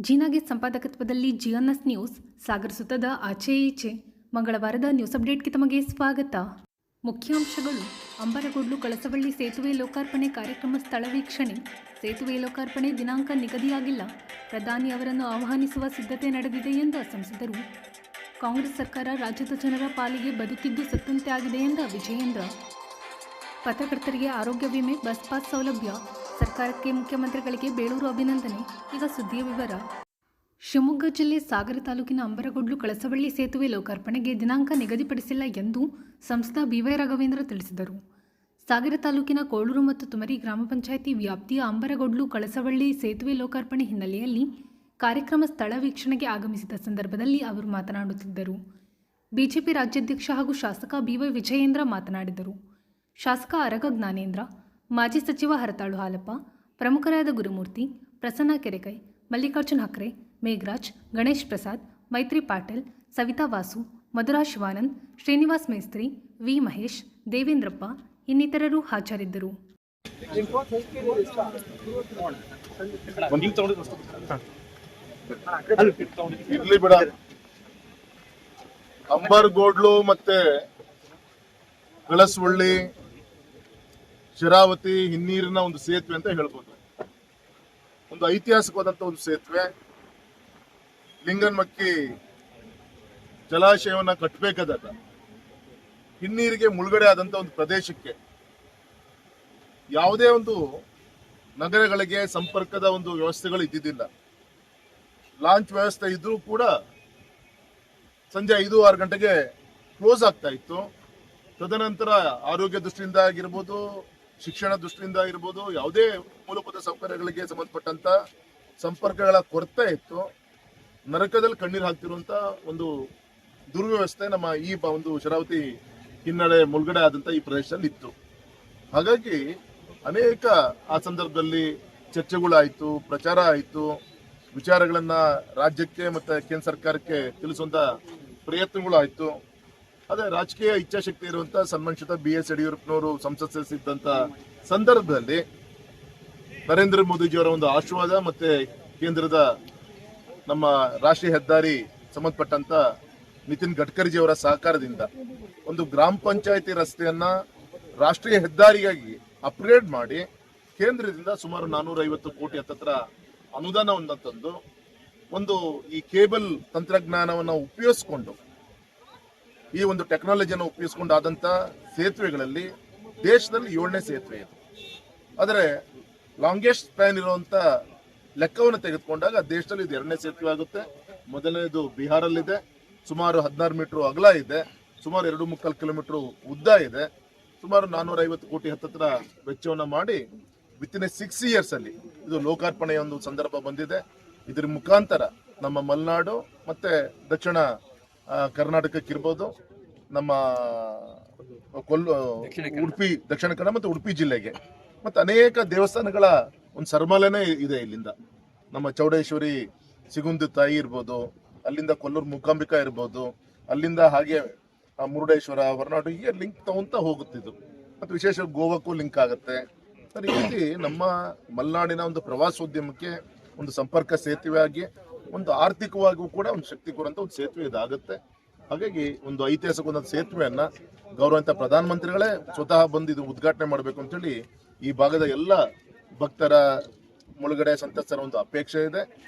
ಜೀನಾಗೆ ಸಂಪಾದಕತ್ವದಲ್ಲಿ ಜಿಎನ್ಎಸ್ news ಸಾಗರಿಸುತ್ತದೆ ಆಚೆ ಈಚೆ. ಮಂಗಳವಾರದ news ಅಪ್ಡೇಟ್ಗೆ ತಮಗೆ ಸ್ವಾಗತ. ಮುಖ್ಯಾಂಶಗಳು: ಅಂಬರಗೋಡ್ಲು ಕಳಸವಳ್ಳಿ ಸೇತುವೆ ಲೋಕಾರ್ಪಣೆ ಕಾರ್ಯಕ್ರಮ ಸ್ಥಳ ವೀಕ್ಷಣೆ. ಸೇತುವೆ ಲೋಕಾರ್ಪಣೆ ದಿನಾಂಕ ನಿಗದಿಯಾಗಿಲ್ಲ, ಪ್ರಧಾನಿ ಅವರನ್ನು ಆಹ್ವಾನಿಸುವ ಸಿದ್ಧತೆ ನಡೆದಿದೆ ಎಂದ ಸಂಸದರು. ಕಾಂಗ್ರೆಸ್ ಸರ್ಕಾರ ರಾಜ್ಯದ ಜನರ ಪಾಲಿಗೆ ಬದುಕಿದ್ದು ಸತ್ತಂತೆ ಆಗಿದೆ ಎಂದ ವಿಜಯೇಂದ್ರ. ಪತ್ರಕರ್ತರಿಗೆ ಆರೋಗ್ಯ ವಿಮೆ, ಬಸ್ ಪಾಸ್ ಸೌಲಭ್ಯ, ಸರ್ಕಾರಕ್ಕೆ ಮುಖ್ಯಮಂತ್ರಿಗಳಿಗೆ ಬೇಳೂರು ಅಭಿನಂದನೆ. ಈಗ ಸುದ್ದಿಯ ವಿವರ. ಶಿವಮೊಗ್ಗ ಜಿಲ್ಲೆ ಸಾಗರ ತಾಲೂಕಿನ ಅಂಬರಗೋಡ್ಲು ಕಳಸವಳ್ಳಿ ಸೇತುವೆ ಲೋಕಾರ್ಪಣೆಗೆ ದಿನಾಂಕ ನಿಗದಿಪಡಿಸಿಲ್ಲ ಎಂದು ಸಂಸದ ಬಿ.ವೈ. ರಾಘವೇಂದ್ರ ತಿಳಿಸಿದರು. ಸಾಗರ ತಾಲೂಕಿನ ಕೋಳೂರು ಮತ್ತು ತುಮರಿ ಗ್ರಾಮ ಪಂಚಾಯಿತಿ ವ್ಯಾಪ್ತಿಯ ಅಂಬರಗೋಡ್ಲು ಕಳಸವಳ್ಳಿ ಸೇತುವೆ ಲೋಕಾರ್ಪಣೆ ಹಿನ್ನೆಲೆಯಲ್ಲಿ ಕಾರ್ಯಕ್ರಮ ಸ್ಥಳ ವೀಕ್ಷಣೆಗೆ ಆಗಮಿಸಿದ ಸಂದರ್ಭದಲ್ಲಿ ಅವರು ಮಾತನಾಡುತ್ತಿದ್ದರು. ಬಿಜೆಪಿ ರಾಜ್ಯಾಧ್ಯಕ್ಷ ಹಾಗೂ ಶಾಸಕ ಬಿ.ವೈ. ವಿಜಯೇಂದ್ರ ಮಾತನಾಡಿದರು. ಶಾಸಕ ಅರಗ ಜ್ಞಾನೇಂದ್ರ, ಮಾಜಿ ಸಚಿವ ಹರತಾಳು ಹಾಲಪ್ಪ, ಪ್ರಮುಖರಾದ ಗುರುಮೂರ್ತಿ, ಪ್ರಸನ್ನ ಕೆರೆಕೈ, ಮಲ್ಲಿಕಾರ್ಜುನ್ ಹಕ್ರೆ, ಮೇಘರಾಜ್, ಗಣೇಶ್ ಪ್ರಸಾದ್, ಮೈತ್ರಿ ಪಾಟೀಲ್, ಸವಿತಾ ವಾಸು, ಮಧುರಾ ಶಿವಾನಂದ್, ಶ್ರೀನಿವಾಸ್ ಮೇಸ್ತ್ರಿ, ವಿ ಮಹೇಶ್, ದೇವೇಂದ್ರಪ್ಪ ಇನ್ನಿತರರು ಹಾಜರಿದ್ದರು. ಅಂಬರಗೋಡ್ಲು ಮತ್ತೆ ಕಳಸವಳ್ಳಿ ಶರಾವತಿ ಹಿನ್ನೀರಿನ ಒಂದು ಸೇತುವೆ ಅಂತ ಹೇಳ್ಬೋದು. ಒಂದು ಐತಿಹಾಸಿಕವಾದಂತ ಒಂದು ಸೇತುವೆ. ಲಿಂಗನಮಕ್ಕಿ ಜಲಾಶಯವನ್ನ ಕಟ್ಟಬೇಕಾದಾಗ ಹಿನ್ನೀರಿಗೆ ಮುಳುಗಡೆ ಆದಂತ ಒಂದು ಪ್ರದೇಶಕ್ಕೆ ಯಾವುದೇ ಒಂದು ನಗರಗಳಿಗೆ ಸಂಪರ್ಕದ ಒಂದು ವ್ಯವಸ್ಥೆಗಳು ಇದ್ದಿದ್ದಿಲ್ಲ. ಲಾಂಚ್ ವ್ಯವಸ್ಥೆ ಇದ್ರೂ ಕೂಡ ಸಂಜೆ 5-6 ಗಂಟೆಗೆ ಕ್ಲೋಸ್ ಆಗ್ತಾ ಇತ್ತು. ತದನಂತರ ಆರೋಗ್ಯ ದೃಷ್ಟಿಯಿಂದ ಆಗಿರ್ಬೋದು, ಶಿಕ್ಷಣ ದೃಷ್ಟಿಯಿಂದ ಆಗಿರ್ಬೋದು, ಯಾವುದೇ ಮೂಲಭೂತ ಸೌಕರ್ಯಗಳಿಗೆ ಸಂಬಂಧಪಟ್ಟಂತ ಸಂಪರ್ಕಗಳ ಕೊರತೆ ಇತ್ತು. ನರಕದಲ್ಲಿ ಕಣ್ಣೀರು ಹಾಕ್ತಿರುವಂತ ಒಂದು ದುರ್ವ್ಯವಸ್ಥೆ ನಮ್ಮ ಈ ಒಂದು ಶರಾವತಿ ಹಿನ್ನಡೆ ಮುಳುಗಡೆ ಆದಂತ ಈ ಪ್ರದೇಶದಲ್ಲಿ ಇತ್ತು. ಹಾಗಾಗಿ ಅನೇಕ ಆ ಸಂದರ್ಭದಲ್ಲಿ ಚರ್ಚೆಗಳಾಯಿತು, ಪ್ರಚಾರ ಆಯಿತು, ವಿಚಾರಗಳನ್ನ ರಾಜ್ಯಕ್ಕೆ ಮತ್ತೆ ಕೇಂದ್ರ ಸರ್ಕಾರಕ್ಕೆ ತಿಳಿಸುವಂತ ಪ್ರಯತ್ನಗಳು ಆಯಿತು. ಅದೇ ರಾಜಕೀಯ ಇಚ್ಛಾಶಕ್ತಿ ಇರುವಂತ ಸನ್ಮಾನಿತ ಬಿ.ಎಸ್. ಯಡಿಯೂರಪ್ಪನವರು ಸಂಸತ್ ಸದಸ್ಯರಿದ್ದಂತ ಸಂದರ್ಭದಲ್ಲಿ ನರೇಂದ್ರ ಮೋದಿಜಿಯವರ ಒಂದು ಆಶೀರ್ವಾದ ಮತ್ತೆ ಕೇಂದ್ರದ ನಮ್ಮ ರಾಷ್ಟ್ರೀಯ ಹೆದ್ದಾರಿ ಸಂಬಂಧಪಟ್ಟಂತ ನಿತಿನ್ ಗಡ್ಕರಿಜಿಯವರ ಸಹಕಾರದಿಂದ ಒಂದು ಗ್ರಾಮ ಪಂಚಾಯತಿ ರಸ್ತೆಯನ್ನ ರಾಷ್ಟ್ರೀಯ ಹೆದ್ದಾರಿಯಾಗಿ ಅಪ್ಗ್ರೇಡ್ ಮಾಡಿ ಕೇಂದ್ರದಿಂದ ಸುಮಾರು 450 ಕೋಟಿ ಹತ್ತತ್ರ ಅನುದಾನವನ್ನು ತಂದು ಒಂದು ಈ ಕೇಬಲ್ ತಂತ್ರಜ್ಞಾನವನ್ನು ಉಪಯೋಗಿಸಿಕೊಂಡು ಈ ಒಂದು ಟೆಕ್ನಾಲಜಿಯನ್ನು ಉಪಯೋಗಿಸಿಕೊಂಡು ಆದಂತ ಸೇತುವೆಗಳಲ್ಲಿ ದೇಶದಲ್ಲಿ 7ನೇ ಸೇತುವೆ ಇದು. ಆದರೆ ಲಾಂಗೆಸ್ಟ್ ಸ್ಪ್ಯಾನ್ ಇರುವಂತ ಲೆಕ್ಕವನ್ನು ತೆಗೆದುಕೊಂಡಾಗ ದೇಶದಲ್ಲಿ ಇದು 2ನೇ ಸೇತುವೆ ಆಗುತ್ತೆ. ಮೊದಲನೇದು ಬಿಹಾರಲ್ಲಿದೆ, ಸುಮಾರು 16 ಮೀಟರ್ ಅಗಲ ಇದೆ, ಸುಮಾರು 2.25 ಕಿಲೋಮೀಟರ್ ಉದ್ದ ಇದೆ, ಸುಮಾರು 450 ಕೋಟಿ ಹತ್ತತ್ರ ವೆಚ್ಚವನ್ನು ಮಾಡಿ ವಿತಿನ್ 6 ಇಯರ್ಸ್ ಅಲ್ಲಿ ಇದು ಲೋಕಾರ್ಪಣೆಯ ಒಂದು ಸಂದರ್ಭ ಬಂದಿದೆ. ಇದರ ಮುಖಾಂತರ ನಮ್ಮ ಮಲೆನಾಡು ಮತ್ತೆ ದಕ್ಷಿಣ ಕರ್ನಾಟಕಕ್ಕಿರ್ಬೋದು, ನಮ್ಮ ಉಡುಪಿ ದಕ್ಷಿಣ ಕನ್ನಡ ಮತ್ತು ಉಡುಪಿ ಜಿಲ್ಲೆಗೆ ಮತ್ತೆ ಅನೇಕ ದೇವಸ್ಥಾನಗಳ ಒಂದು ಸರ್ಮಾಲೆನೇ ಇದೆ. ಇಲ್ಲಿಂದ ನಮ್ಮ ಚೌಡೇಶ್ವರಿ ಸಿಗುಂದಿ ತಾಯಿ ಇರ್ಬೋದು, ಅಲ್ಲಿಂದ ಕೊಲ್ಲೂರು ಮೂಕಾಂಬಿಕಾ ಇರ್ಬೋದು, ಅಲ್ಲಿಂದ ಹಾಗೆ ಮುರುಡೇಶ್ವರ, ಹೊರನಾಡು ಹೀಗೆ ಲಿಂಕ್ ತಗೊಂತ ಹೋಗುತ್ತಿದ್ದು. ಮತ್ತು ವಿಶೇಷ ಗೋವಾಕ್ಕೂ ಲಿಂಕ್ ಆಗುತ್ತೆ. ಈ ರೀತಿ ನಮ್ಮ ಮಲೆನಾಡಿನ ಒಂದು ಪ್ರವಾಸೋದ್ಯಮಕ್ಕೆ ಒಂದು ಸಂಪರ್ಕ ಸೇತುವೆ ಆಗಿ ಒಂದು ಆರ್ಥಿಕವಾಗಿಯೂ ಕೂಡ ಒಂದು ಶಕ್ತಿ ಕೊಡುವಂತ ಒಂದು ಸೇತುವೆ ಇದಾಗುತ್ತೆ. ಹಾಗಾಗಿ ಒಂದು ಐತಿಹಾಸಿಕ ಒಂದು ಸೇತುವೆಯನ್ನ ಗೌರವಾನ್ವಿತ ಪ್ರಧಾನಮಂತ್ರಿಗಳೇ ಸ್ವತಃ ಬಂದು ಇದು ಉದ್ಘಾಟನೆ ಮಾಡಬೇಕು ಅಂತೇಳಿ ಈ ಭಾಗದ ಎಲ್ಲ ಭಕ್ತರ, ಮುಳುಗಡೆ ಸಂತ್ರಸ್ತರ ಒಂದು ಅಪೇಕ್ಷೆ ಇದೆ.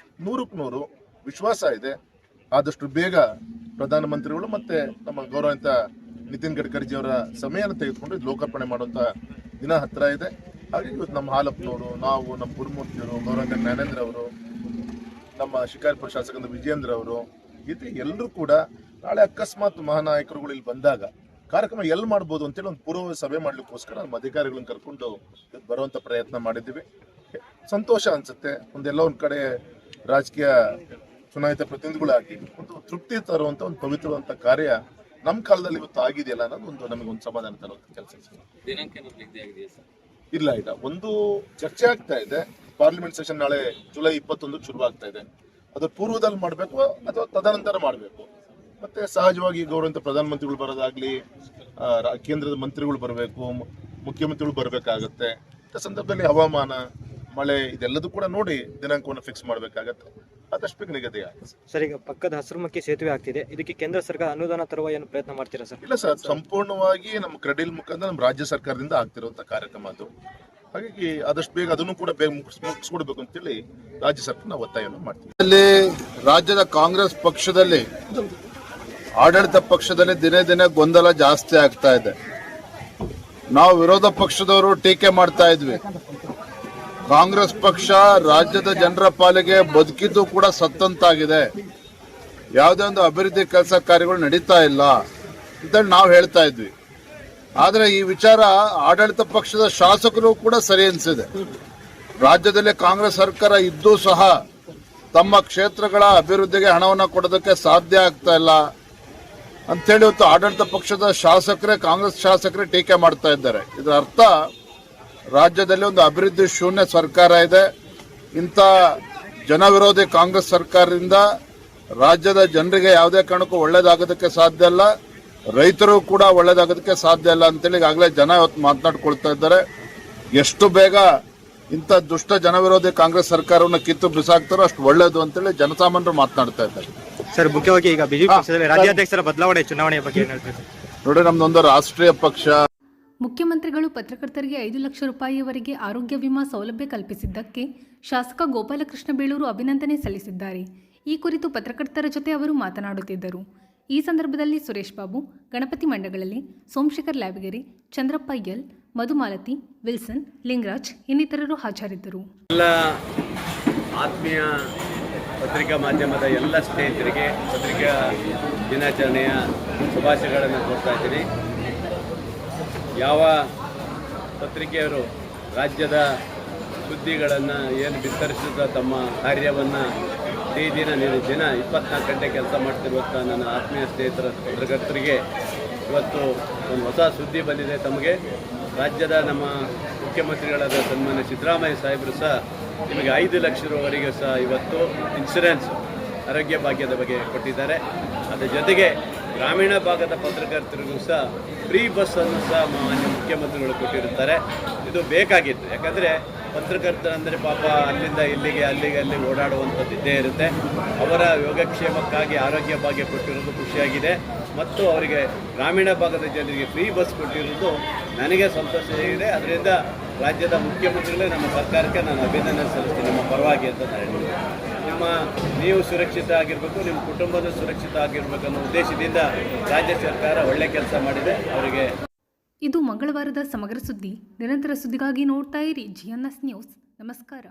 100% ವಿಶ್ವಾಸ ಇದೆ. ಆದಷ್ಟು ಬೇಗ ಪ್ರಧಾನಮಂತ್ರಿಗಳು ಮತ್ತೆ ನಮ್ಮ ಗೌರವಾನ್ವಿತ ನಿತಿನ್ ಗಡ್ಕರಿಜಿಯವರ ಸಮಯನ ತೆಗೆದುಕೊಂಡು ಇದು ಲೋಕಾರ್ಪಣೆ ಮಾಡುವಂತ ದಿನ ಹತ್ತಿರ ಇದೆ. ಹಾಗಾಗಿ ಇವತ್ತು ನಮ್ಮ ಹಾಲಪ್ಪನವರು, ನಾವು, ನಮ್ಮ ಗುರುಮೂರ್ತಿಯವರು, ಗೌರವಾನ್ವಿತ ಜ್ಞಾನೇಂದ್ರ ಅವರು, ನಮ್ಮ ಶಿಕಾರಿಪುರ ಶಾಸಕರ ವಿಜಯೇಂದ್ರ ಅವರು, ಇದು ಎಲ್ಲರೂ ಕೂಡ ನಾಳೆ ಅಕಸ್ಮಾತ್ ಮಹಾನಾಯಕರುಗಳು ಇಲ್ಲಿ ಬಂದಾಗ ಕಾರ್ಯಕ್ರಮ ಎಲ್ಲಿ ಮಾಡ್ಬೋದು ಅಂತೇಳಿ ಒಂದು ಪೂರ್ವ ಸಭೆ ಮಾಡ್ಲಿಕ್ಕೋಸ್ಕರ ನಮ್ಮ ಅಧಿಕಾರಿಗಳನ್ನ ಕರ್ಕೊಂಡು ಬರುವಂತ ಪ್ರಯತ್ನ ಮಾಡಿದ್ದೀವಿ. ಸಂತೋಷ ಅನ್ಸುತ್ತೆ. ಒಂದೆಲ್ಲ ಒಂದ್ ಕಡೆ ರಾಜಕೀಯ ಚುನಾಯಿತ ಪ್ರತಿನಿಧಿಗಳಾಗಿ ಒಂದು ತೃಪ್ತಿ ತರುವಂತ ಒಂದು ಪವಿತ್ರವಾದಂತ ಕಾರ್ಯ ನಮ್ಮ ಕಾಲದಲ್ಲಿ ಇವತ್ತು ಆಗಿದೆಯಲ್ಲ ಅನ್ನೋದು ಒಂದು ನಮಗೆ ಸಮಾಧಾನ ತರುವಂತ ಕೆಲಸ. ಇಲ್ಲ, ಒಂದು ಚರ್ಚೆ ಆಗ್ತಾ ಇದೆ. ಪಾರ್ಲಿಮೆಂಟ್ ಸೆಷನ್ ನಾಳೆ ಜುಲೈ 21 ಶುರು ಆಗ್ತಾ ಇದೆ. ಅದು ಪೂರ್ವದಲ್ಲಿ ಮಾಡಬೇಕು ಅಥವಾ ತದನಂತರ ಮಾಡಬೇಕು. ಮತ್ತೆ ಸಹಜವಾಗಿ ಗೌರವಾನ್ವಿತ ಪ್ರಧಾನಮಂತ್ರಿಗಳು ಬರೋದಾಗ್ಲಿ, ಕೇಂದ್ರದ ಮಂತ್ರಿಗಳು ಬರಬೇಕು, ಮುಖ್ಯಮಂತ್ರಿಗಳು ಬರಬೇಕಾಗತ್ತೆ. ಸಂದರ್ಭದಲ್ಲಿ ಹವಾಮಾನ, ಮಳೆ ಇದೆಲ್ಲದೂ ಕೂಡ ನೋಡಿ ದಿನಾಂಕವನ್ನು ಫಿಕ್ಸ್ ಮಾಡಬೇಕಾಗತ್ತೆ. ಆದಷ್ಟು ಬೇಗ ನಿಗದಿ ಆಗುತ್ತೆ. ಸರ್, ಈಗ ಪಕ್ಕದ ಹಸಿರುಮಕ್ಕಿ ಸೇತುವೆ ಆಗ್ತಿದೆ, ಇದಕ್ಕೆ ಕೇಂದ್ರ ಸರ್ಕಾರ ಅನುದಾನ ತರುವ ಏನು ಪ್ರಯತ್ನ ಮಾಡ್ತೀರಾ ಸರ್? ಇಲ್ಲ ಸರ್, ಸಂಪೂರ್ಣವಾಗಿ ನಮ್ಮ ಕ್ರೆಡಿಲ್ ಮುಖಾಂತರ ನಮ್ಮ ರಾಜ್ಯ ಸರ್ಕಾರದಿಂದ ಆಗ್ತಿರುವಂತ ಕಾರ್ಯಕ್ರಮ ಅದು. ಹಾಗಾಗಿ ಆದಷ್ಟು ಬೇಗ ಅದನ್ನು ಕೂಡ ಬೇಗ ಮುಗಿಸ್ಕೊಡ್ಬೇಕು ಅಂತೇಳಿ ರಾಜ್ಯ ಸರ್ಕಾರ ನಾವು ಒತ್ತಾಯವನ್ನು ಮಾಡ್ತೀವಿ. ಅಲ್ಲಿ ರಾಜ್ಯದ ಕಾಂಗ್ರೆಸ್ ಪಕ್ಷದಲ್ಲಿ, ಆಡಳಿತ ಪಕ್ಷದಲ್ಲಿ ದಿನೇ ದಿನೇ ಗೊಂದಲ ಜಾಸ್ತಿ ಆಗ್ತಾ ಇದೆ. ನಾವು ವಿರೋಧ ಪಕ್ಷದವರು ಟೀಕೆ ಮಾಡ್ತಾ ಇದ್ವಿ, ಕಾಂಗ್ರೆಸ್ ಪಕ್ಷ ರಾಜ್ಯದ ಜನರ ಪಾಲಿಗೆ ಬದುಕಿದ್ದು ಕೂಡ ಸತ್ತಂತಾಗಿದೆ, ಯಾವುದೇ ಒಂದು ಅಭಿವೃದ್ಧಿ ಕೆಲಸ ಕಾರ್ಯಗಳು ನಡೀತಾ ಇಲ್ಲ ಅಂತೇಳಿ ನಾವು ಹೇಳ್ತಾ ಇದ್ವಿ. ಆದರೆ ಈ ವಿಚಾರ ಆಡಳಿತ ಪಕ್ಷದ ಶಾಸಕರು ಕೂಡ ಸರಿ ಅನಿಸಿದೆ. ರಾಜ್ಯದಲ್ಲಿ ಕಾಂಗ್ರೆಸ್ ಸರ್ಕಾರ ಇದ್ದೂ ಸಹ ತಮ್ಮ ಕ್ಷೇತ್ರಗಳ ಅಭಿವೃದ್ಧಿಗೆ ಹಣವನ್ನು ಕೊಡೋದಕ್ಕೆ ಸಾಧ್ಯ ಆಗ್ತಾ ಇಲ್ಲ ಅಂತೇಳಿ ಇವತ್ತು ಆಡಳಿತ ಪಕ್ಷದ ಶಾಸಕರೇ, ಕಾಂಗ್ರೆಸ್ ಶಾಸಕರೇ ಟೀಕೆ ಮಾಡ್ತಾ ಇದ್ದಾರೆ. ಇದರ ಅರ್ಥ ರಾಜ್ಯದಲ್ಲಿ ಒಂದು ಅಭಿವೃದ್ಧಿ ಶೂನ್ಯ ಸರ್ಕಾರ ಇದೆ. ಇಂಥ ಜನವಿರೋಧಿ ಕಾಂಗ್ರೆಸ್ ಸರ್ಕಾರದಿಂದ ರಾಜ್ಯದ ಜನರಿಗೆ ಯಾವುದೇ ಕಾರಣಕ್ಕೂ ಒಳ್ಳೇದಾಗೋದಕ್ಕೆ ಸಾಧ್ಯ ಇಲ್ಲ, ರೈತರು ಕೂಡ ಒಳ್ಳೇದಾಗೋದಕ್ಕೆ ಸಾಧ್ಯ ಇಲ್ಲ ಅಂತೇಳಿ ಈಗಾಗಲೇ ಜನ ಇವತ್ತು ಮಾತನಾಡ್ಕೊಳ್ತಾ ಇದ್ದಾರೆ. ಎಷ್ಟು ಬೇಗ ಇಂಥ ದುಷ್ಟ ಜನವಿರೋಧಿ ಕಾಂಗ್ರೆಸ್ ಸರ್ಕಾರವನ್ನು ಕಿತ್ತು ಬಿಸಾಕ್ತಾರೋ ಅಷ್ಟು ಒಳ್ಳೇದು ಅಂತೇಳಿ ಜನಸಾಮಾನ್ಯರು ಮಾತನಾಡ್ತಾ ಇದ್ದಾರೆ. ಸರ್, ಮುಖ್ಯವಾಗಿ ಈಗ ಬಿಜೆಪಿ ಪಕ್ಷದಲ್ಲಿ ರಾಜ್ಯಾಧ್ಯಕ್ಷರ ಬದಲಾವಣೆ ಚುನಾವಣೆಯ ಬಗ್ಗೆ ಏನು ಹೇಳ್ತೀರಿ? ನೋಡಿ, ನಮ್ದೊಂದು ರಾಷ್ಟ್ರೀಯ ಪಕ್ಷ. ಮುಖ್ಯಮಂತ್ರಿಗಳು ಪತ್ರಕರ್ತರಿಗೆ 5 ಲಕ್ಷ ರೂಪಾಯಿಯವರೆಗೆ ಆರೋಗ್ಯ ವಿಮಾ ಸೌಲಭ್ಯ ಕಲ್ಪಿಸಿದ್ದಕ್ಕೆ ಶಾಸಕ ಗೋಪಾಲಕೃಷ್ಣ ಬೇಳೂರು ಅಭಿನಂದನೆ ಸಲ್ಲಿಸಿದ್ದಾರೆ. ಈ ಕುರಿತು ಪತ್ರಕರ್ತರ ಜೊತೆ ಅವರು ಮಾತನಾಡುತ್ತಿದ್ದರು. ಈ ಸಂದರ್ಭದಲ್ಲಿ ಸುರೇಶ್ ಬಾಬು, ಗಣಪತಿ ಮಂಡಗಳಲ್ಲಿ, ಸೋಮಶೇಖರ್ ಲ್ಯಾಬಗಿರಿ, ಚಂದ್ರಪ್ಪ ಎಲ್, ಮಧುಮಾಲತಿ, ವಿಲ್ಸನ್, ಲಿಂಗರಾಜ್ ಇನ್ನಿತರರು ಹಾಜರಿದ್ದರು. ಎಲ್ಲ ಆತ್ಮೀಯ ಪತ್ರಿಕಾ ಮಾಧ್ಯಮದ ಎಲ್ಲ ಸ್ನೇಹಿತರಿಗೆ ಪತ್ರಿಕಾ ದಿನಾಚರಣೆಯ ಶುಭಾಶಯಗಳನ್ನು ಕೋರ್ತಾ ಇದ್ದೀನಿ. ಯಾವ ಪತ್ರಿಕೆಯವರು ರಾಜ್ಯದ ಸುದ್ದಿಗಳನ್ನು ಏನು ಬಿತ್ತರಿಸಿದ ತಮ್ಮ ಕಾರ್ಯವನ್ನು ದಿನ 24 ಗಂಟೆ ಕೆಲಸ ಮಾಡ್ತಿರುವಂಥ ನನ್ನ ಆತ್ಮೀಯ ಸ್ನೇಹಿತರ ಪತ್ರಕರ್ತರಿಗೆ ಇವತ್ತು ಒಂದು ಹೊಸ ಸುದ್ದಿ ಬಂದಿದೆ. ತಮಗೆ ರಾಜ್ಯದ ನಮ್ಮ ಮುಖ್ಯಮಂತ್ರಿಗಳಾದ ಸನ್ಮಾನ್ಯ ಸಿದ್ದರಾಮಯ್ಯ ಸಾಹೇಬರು ಸಹ ನಿಮಗೆ 5 ಲಕ್ಷ ರೂವರೆಗೂ ಸಹ ಇವತ್ತು ಇನ್ಶೂರೆನ್ಸ್ ಆರೋಗ್ಯ ಭಾಗ್ಯದ ಬಗ್ಗೆ ಕೊಟ್ಟಿದ್ದಾರೆ. ಅದರ ಜೊತೆಗೆ ಗ್ರಾಮೀಣ ಭಾಗದ ಪತ್ರಕರ್ತರಿಗೂ ಸಹ ಫ್ರೀ ಬಸ್ಸನ್ನು ಸಹ ಮಾನ್ಯ ಮುಖ್ಯಮಂತ್ರಿಗಳು ಕೊಟ್ಟಿರುತ್ತಾರೆ. ಇದು ಬೇಕಾಗಿತ್ತು, ಯಾಕಂದರೆ ಪತ್ರಕರ್ತರಂದರೆ ಪಾಪ ಅಲ್ಲಿಂದ ಇಲ್ಲಿಗೆ ಅಲ್ಲಿಗೆ ಓಡಾಡುವಂಥದ್ದು ಇದ್ದೇ ಇರುತ್ತೆ. ಅವರ ಯೋಗಕ್ಷೇಮಕ್ಕಾಗಿ ಆರೋಗ್ಯ ಭಾಗ್ಯ ಕೊಟ್ಟಿರೋದು ಖುಷಿಯಾಗಿದೆ. ಮತ್ತು ಅವರಿಗೆ ಗ್ರಾಮೀಣ ಭಾಗದ ಜನರಿಗೆ ಫ್ರೀ ಬಸ್ ಕೊಟ್ಟಿರೋದು ನನಗೆ ಸಂತೋಷ ಇದೆ. ಅದರಿಂದ ರಾಜ್ಯದ ಮುಖ್ಯಮಂತ್ರಿಗಳೇ ನಮ್ಮ ಸರ್ಕಾರಕ್ಕೆ ನಾನು ಅಭಿನಂದನೆ ಸಲ್ಲಿಸ್ತೀನಿ ನಿಮ್ಮ ಪರವಾಗಿ ಅಂತ ನಾನು ಹೇಳ್ತೀನಿ. ನೀವು ಸುರಕ್ಷಿತ ಆಗಿರಬೇಕು, ನಿಮ್ಮ ಕುಟುಂಬದ ಸುರಕ್ಷಿತ ಆಗಿರಬೇಕು ಅನ್ನೋ ಉದ್ದೇಶದಿಂದ ರಾಜ್ಯ ಸರ್ಕಾರ ಒಳ್ಳೆ ಕೆಲಸ ಮಾಡಿದೆ. ಅವರಿಗೆ ಇದು ಮಂಗಳವಾರದ ಸಮಗ್ರ ಸುದ್ದಿ. ನಿರಂತರ ಸುದ್ದಿಗಾಗಿ ನೋಡ್ತಾ ಇರಿ GNS ನ್ಯೂಸ್. ನಮಸ್ಕಾರ.